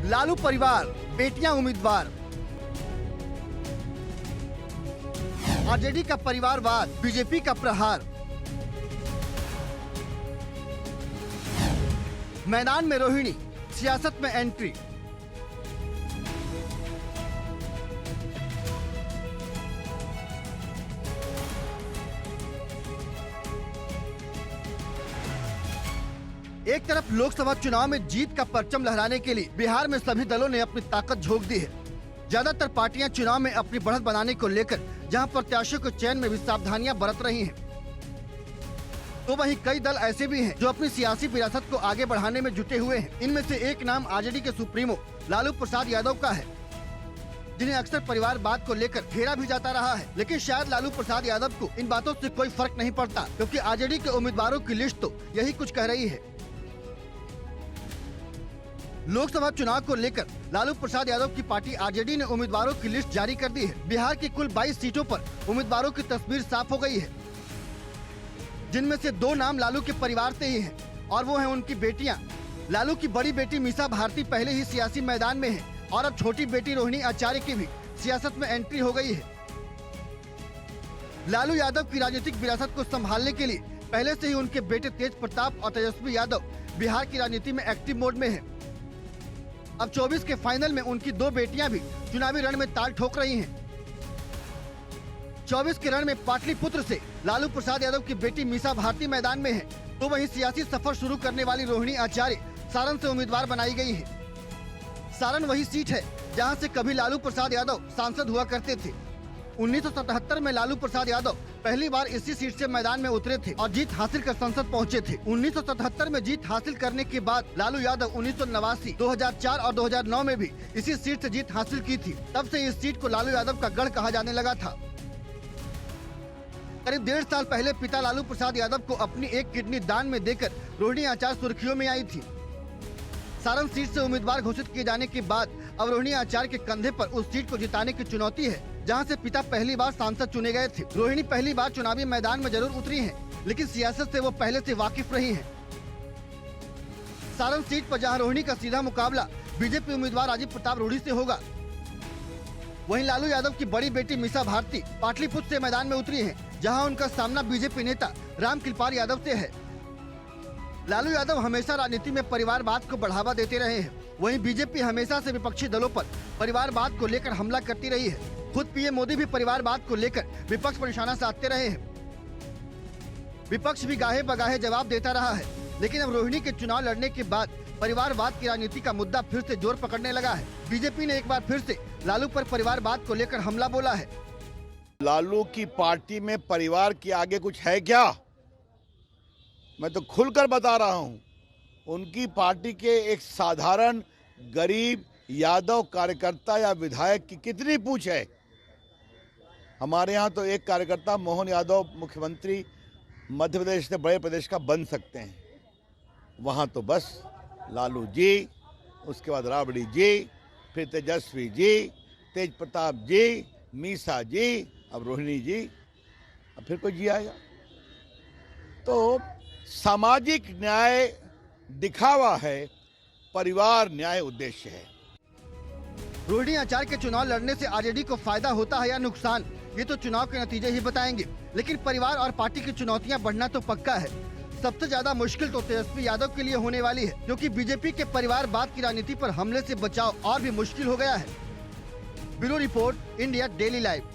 लालू परिवार, बेटियां उम्मीदवार। आरजेडी का परिवारवाद, बीजेपी का प्रहार। मैदान में रोहिणी, सियासत में एंट्री। एक तरफ लोकसभा चुनाव में जीत का परचम लहराने के लिए बिहार में सभी दलों ने अपनी ताकत झोंक दी है। ज्यादातर पार्टियां चुनाव में अपनी बढ़त बनाने को लेकर जहां प्रत्याशियों को चयन में भी सावधानियां बरत रही हैं, तो वहीं कई दल ऐसे भी हैं जो अपनी सियासी विरासत को आगे बढ़ाने में जुटे हुए हैं। इनमें से एक नाम आरजेडी के सुप्रीमो लालू प्रसाद यादव का है, जिन्हें अक्सर परिवारवाद को लेकर घेरा भी जाता रहा है। लेकिन शायद लालू प्रसाद यादव को इन बातों से कोई फर्क नहीं पड़ता, क्योंकि आरजेडी के उम्मीदवारों की लिस्ट तो यही कुछ कह रही है। लोकसभा चुनाव को लेकर लालू प्रसाद यादव की पार्टी आरजेडी ने उम्मीदवारों की लिस्ट जारी कर दी है। बिहार की कुल 22 सीटों पर उम्मीदवारों की तस्वीर साफ हो गई है, जिनमें से 2 नाम लालू के परिवार से ही हैं, और वो हैं उनकी बेटियां। लालू की बड़ी बेटी मीसा भारती पहले ही सियासी मैदान में है, और अब छोटी बेटी रोहिणी आचार्य की भी सियासत में एंट्री हो गई है। लालू यादव की राजनीतिक विरासत को संभालने के लिए पहले से ही उनके बेटे तेज प्रताप और तेजस्वी यादव बिहार की राजनीति में एक्टिव मोड में है। अब 24 के फाइनल में उनकी 2 बेटियां भी चुनावी रण में ताल ठोक रही हैं। 24 के रण में पाटलिपुत्र से लालू प्रसाद यादव की बेटी मीसा भारती मैदान में है, तो वहीं सियासी सफर शुरू करने वाली रोहिणी आचार्य सारण से उम्मीदवार बनाई गई है। सारण वही सीट है जहां से कभी लालू प्रसाद यादव सांसद हुआ करते थे। 1977 में लालू प्रसाद यादव पहली बार इसी सीट से मैदान में उतरे थे और जीत हासिल कर संसद पहुंचे थे। 1977 में जीत हासिल करने के बाद लालू यादव 1989, 2004 और 2009 में भी इसी सीट से जीत हासिल की थी। तब से इस सीट को लालू यादव का गढ़ कहा जाने लगा था। करीब 1.5 साल पहले पिता लालू प्रसाद यादव को अपनी एक किडनी दान में देकर रोहिणी आचार्य सुर्खियों में आई थी। सारण सीट से उम्मीदवार घोषित किए जाने के बाद अब रोहिणी आचार्य के कंधे पर उस सीट को जिताने की चुनौती है, जहां से पिता पहली बार सांसद चुने गए थे। रोहिणी पहली बार चुनावी मैदान में जरूर उतरी हैं, लेकिन सियासत से वो पहले से वाकिफ रही हैं। सारण सीट पर जहां रोहिणी का सीधा मुकाबला बीजेपी उम्मीदवार राजीव प्रताप रूढ़ी से होगा, वहीं लालू यादव की बड़ी बेटी मीसा भारती पाटलिपुत्र से मैदान में उतरी हैं, जहां उनका सामना बीजेपी नेता रामकृपाल यादव से है। लालू यादव हमेशा राजनीति में परिवारवाद को बढ़ावा देते रहे हैं, वहीं बीजेपी हमेशा से विपक्षी दलों पर परिवारवाद को लेकर हमला करती रही है। खुद पीएम मोदी भी परिवारवाद को लेकर विपक्ष पर निशाना साधते रहे हैं। विपक्ष भी गाहे बगाहे जवाब देता रहा है, लेकिन अब रोहिणी के चुनाव लड़ने के बाद परिवारवाद की राजनीति का मुद्दा फिर से जोर पकड़ने लगा है। बीजेपी ने एक बार फिर से लालू पर परिवारवाद को लेकर हमला बोला है। लालू की पार्टी में परिवार के आगे कुछ है क्या? मैं तो खुलकर बता रहा हूं, उनकी पार्टी के एक साधारण गरीब यादव कार्यकर्ता या विधायक की कितनी पूछ है। हमारे यहाँ तो एक कार्यकर्ता मोहन यादव मुख्यमंत्री मध्य प्रदेश से बड़े प्रदेश का बन सकते हैं, वहाँ तो बस लालू जी, उसके बाद राबड़ी जी, फिर तेजस्वी जी, तेज प्रताप जी, मीसा जी, अब रोहिणी जी, अब फिर कोई जी आएगा। तो सामाजिक न्याय दिखावा है, परिवार न्याय उद्देश्य है। रोहिणी आचार्य के चुनाव लड़ने से आरजेडी को फायदा होता है या नुकसान, ये तो चुनाव के नतीजे ही बताएंगे। लेकिन परिवार और पार्टी की चुनौतियां बढ़ना तो पक्का है। सबसे ज्यादा मुश्किल तो तेजस्वी यादव के लिए होने वाली है, क्योंकि बीजेपी के परिवारवाद की राजनीति पर हमले से बचाव और भी मुश्किल हो गया है। Bureau report, India daily live.